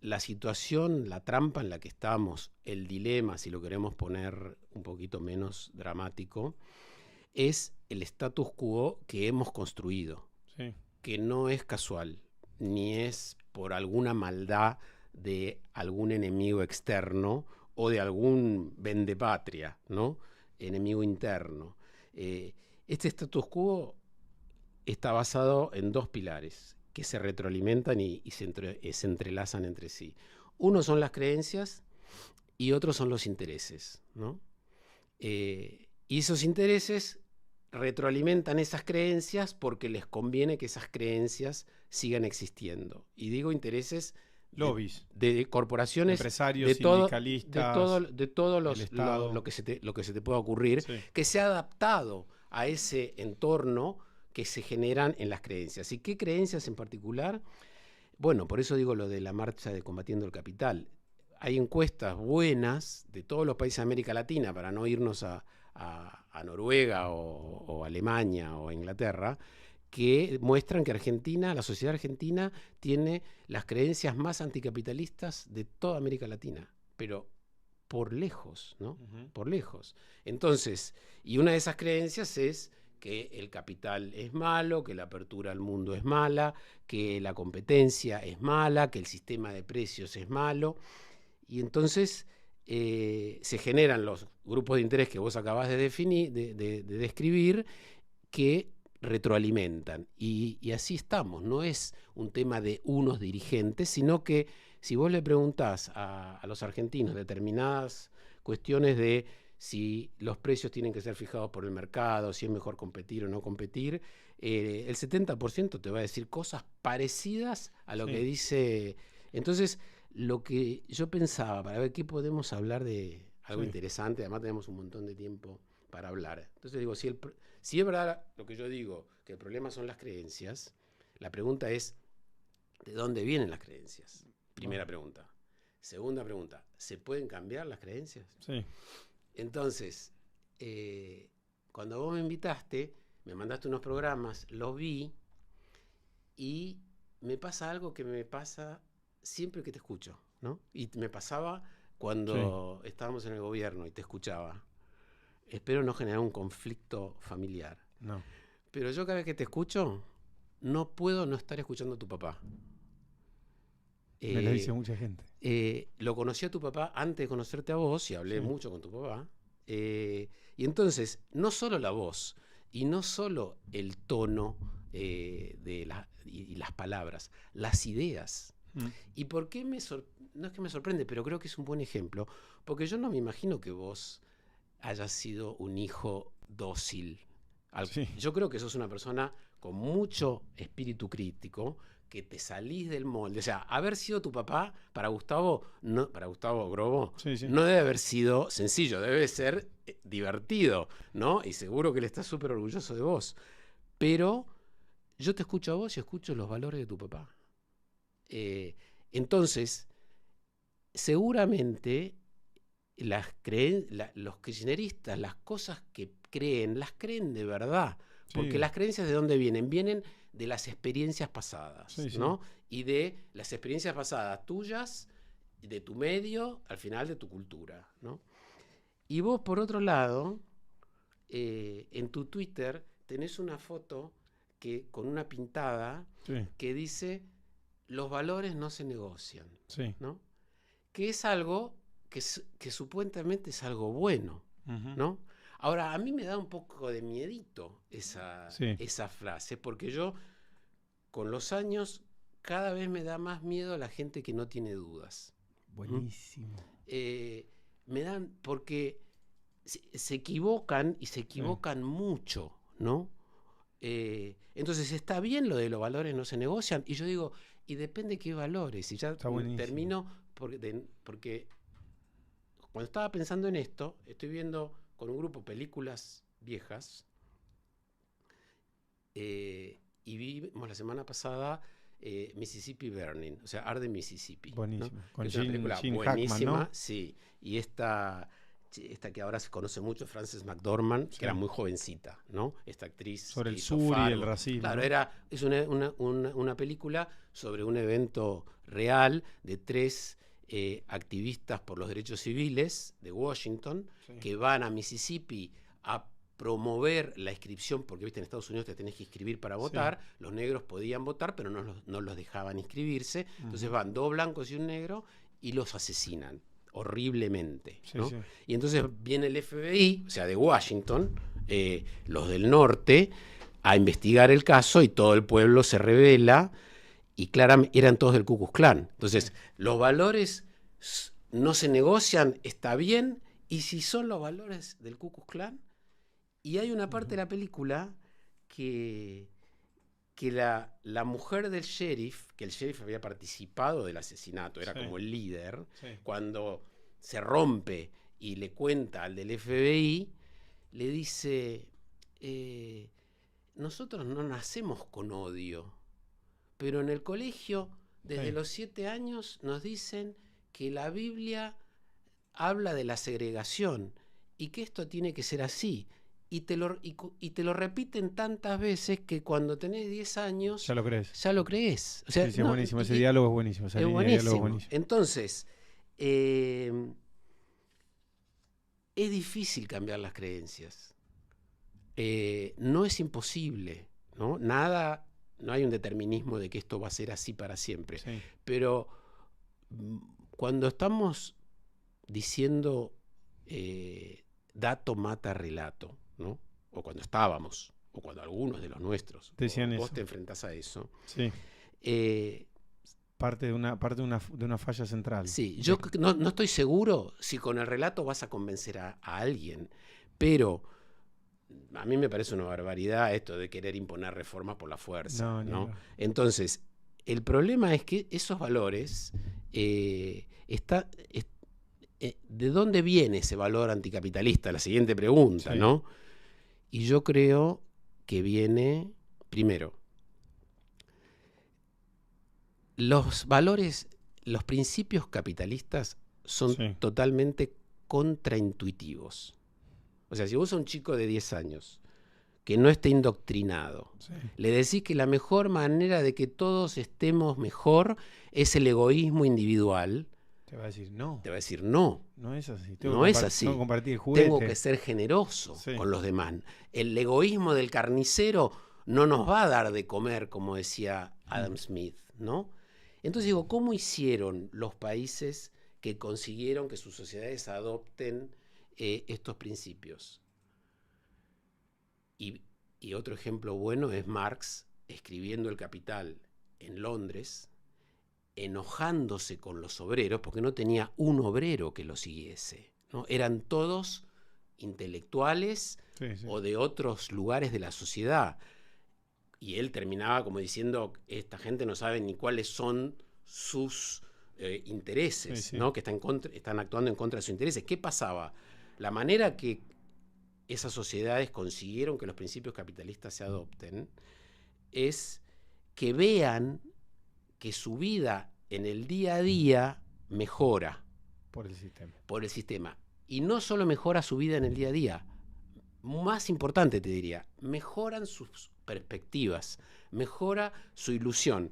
la situación, la trampa en la que estamos, el dilema, si lo queremos poner un poquito menos dramático, es el status quo que hemos construido, Sí. que no es casual, ni es por alguna maldad de algún enemigo externo o de algún vendepatria, ¿no? Enemigo interno. Este status quo está basado en dos pilares que se retroalimentan y se entrelazan entre sí. Uno son las creencias y otros son los intereses, ¿no? Y esos intereses retroalimentan esas creencias porque les conviene que esas creencias sigan existiendo. Y digo intereses Lobbies. de corporaciones, empresarios, sindicalistas, de todo el Estado. lo que se te pueda ocurrir, Sí. que se ha adaptado a ese entorno que se generan en las creencias. ¿Y qué creencias en particular? Bueno, por eso digo lo de la marcha de Combatiendo el Capital. Hay encuestas buenas de todos los países de América Latina, para no irnos a Noruega o Alemania o Inglaterra, que muestran que Argentina, la sociedad argentina, tiene las creencias más anticapitalistas de toda América Latina, pero por lejos, ¿no? Uh-huh. Por lejos. Entonces, y una de esas creencias es que el capital es malo, que la apertura al mundo es mala, que la competencia es mala, que el sistema de precios es malo. Y entonces se generan los grupos de interés que vos acabás de definir, de describir, que retroalimentan. Y así estamos. No es un tema de unos dirigentes, sino que si vos le preguntás a los argentinos determinadas cuestiones de si los precios tienen que ser fijados por el mercado, si es mejor competir o no competir, el 70% te va a decir cosas parecidas a lo que dice. Entonces, lo que yo pensaba, para ver qué podemos hablar de algo interesante, además tenemos un montón de tiempo para hablar. Entonces digo, si es verdad lo que yo digo, que el problema son las creencias, la pregunta es, ¿de dónde vienen las creencias? Primera pregunta. Segunda pregunta, ¿se pueden cambiar las creencias? Sí. Entonces, cuando vos me invitaste, me mandaste unos programas, los vi y me pasa algo que me pasa siempre que te escucho, ¿no? Y me pasaba cuando estábamos en el gobierno y te escuchaba. Espero no generar un conflicto familiar. No. Pero yo cada vez que te escucho, no puedo no estar escuchando a tu papá. Me lo dice mucha gente. Lo conocí a tu papá antes de conocerte a vos y hablé mucho con tu papá. Y entonces, no solo la voz y no solo el tono y las palabras, las ideas. ¿Y por qué no es que me sorprende, pero creo que es un buen ejemplo? Porque yo no me imagino que vos hayas sido un hijo dócil. Yo creo que sos una persona con mucho espíritu crítico, que te salís del molde. O sea, haber sido tu papá para Gustavo Grobo, no debe haber sido sencillo, debe ser divertido, ¿no? Y seguro que él está súper orgulloso de vos. Pero yo te escucho a vos y escucho los valores de tu papá. Entonces, seguramente los kirchneristas, las cosas que creen, las creen de verdad. Porque las creencias, ¿de dónde vienen? Vienen de las experiencias pasadas, ¿no? Y de las experiencias pasadas tuyas, de tu medio, al final de tu cultura, ¿no? Y vos, por otro lado, en tu Twitter tenés una foto con una pintada que dice: los valores no se negocian, ¿no? Que es algo que supuestamente es algo bueno, ¿no? Ahora, a mí me da un poco de miedito esa frase, porque yo, con los años, cada vez me da más miedo a la gente que no tiene dudas. Buenísimo. Me dan, porque se equivocan y se equivocan mucho, ¿no? Entonces está bien lo de los valores no se negocian, y yo digo, y depende qué valores, y ya termino, porque cuando estaba pensando en esto, estoy viendo con un grupo películas viejas, y vimos la semana pasada Mississippi Burning, o sea, Arde Mississippi. Buenísimo. ¿No? Es una película buenísima, Hackman, ¿no? Sí. Y esta esta que ahora se conoce mucho, Frances McDormand, que era muy jovencita, ¿no? Esta actriz. Sobre el sur y el racismo. Claro, es una película sobre un evento real de 3 activistas por los derechos civiles de Washington, que van a Mississippi a promover la inscripción, porque viste, en Estados Unidos te tenés que inscribir para votar. Los negros podían votar, pero no los dejaban inscribirse. Entonces van 2 blancos y un negro y los asesinan horriblemente, ¿no? Y entonces viene el FBI, o sea, de Washington, los del norte, a investigar el caso, y todo el pueblo se rebela, y claramente eran todos del Ku Klux Klan. Entonces, los valores no se negocian, está bien, y si son los valores del Ku Klux Klan. Y hay una parte de la película que la mujer del sheriff, que el sheriff había participado del asesinato, era como el líder, cuando se rompe y le cuenta al del FBI, le dice, nosotros no nacemos con odio, pero en el colegio, desde los 7 años, nos dicen que la Biblia habla de la segregación y que esto tiene que ser así. Y te lo repiten tantas veces que cuando tenés 10 años... Ya lo crees. O sea, es buenísimo. Ese diálogo es buenísimo. Es buenísimo. Entonces, es difícil cambiar las creencias. No es imposible, ¿no? No hay un determinismo de que esto va a ser así para siempre. Pero cuando estamos diciendo dato mata relato, ¿no? O cuando estábamos, o cuando algunos de los nuestros decían vos eso. Te enfrentás a eso. Parte de una falla central. Sí, yo no estoy seguro si con el relato vas a convencer a alguien, pero a mí me parece una barbaridad esto de querer imponer reformas por la fuerza, ¿no? Entonces, el problema es que esos valores ¿de dónde viene ese valor anticapitalista? La siguiente pregunta, ¿no? Y yo creo que viene, primero, los principios capitalistas son totalmente contraintuitivos. O sea, si vos sos un chico de 10 años que no esté indoctrinado, le decís que la mejor manera de que todos estemos mejor es el egoísmo individual, te va a decir no. No es así. Tengo que compartir el juguete. Tengo que ser generoso con los demás. El egoísmo del carnicero no nos va a dar de comer, como decía Adam Smith, ¿no? Entonces digo, ¿cómo hicieron los países que consiguieron que sus sociedades adopten estos principios? Y otro ejemplo bueno es Marx escribiendo El Capital en Londres, enojándose con los obreros porque no tenía un obrero que lo siguiese, ¿no? Eran todos intelectuales o de otros lugares de la sociedad. Y él terminaba como diciendo, esta gente no sabe ni cuáles son sus intereses, ¿no? Que están actuando en contra de sus intereses. ¿Qué pasaba? La manera que esas sociedades consiguieron que los principios capitalistas se adopten es que vean que su vida en el día a día mejora por el sistema. Y no solo mejora su vida en el día a día, más importante te diría, mejoran sus perspectivas, mejora su ilusión.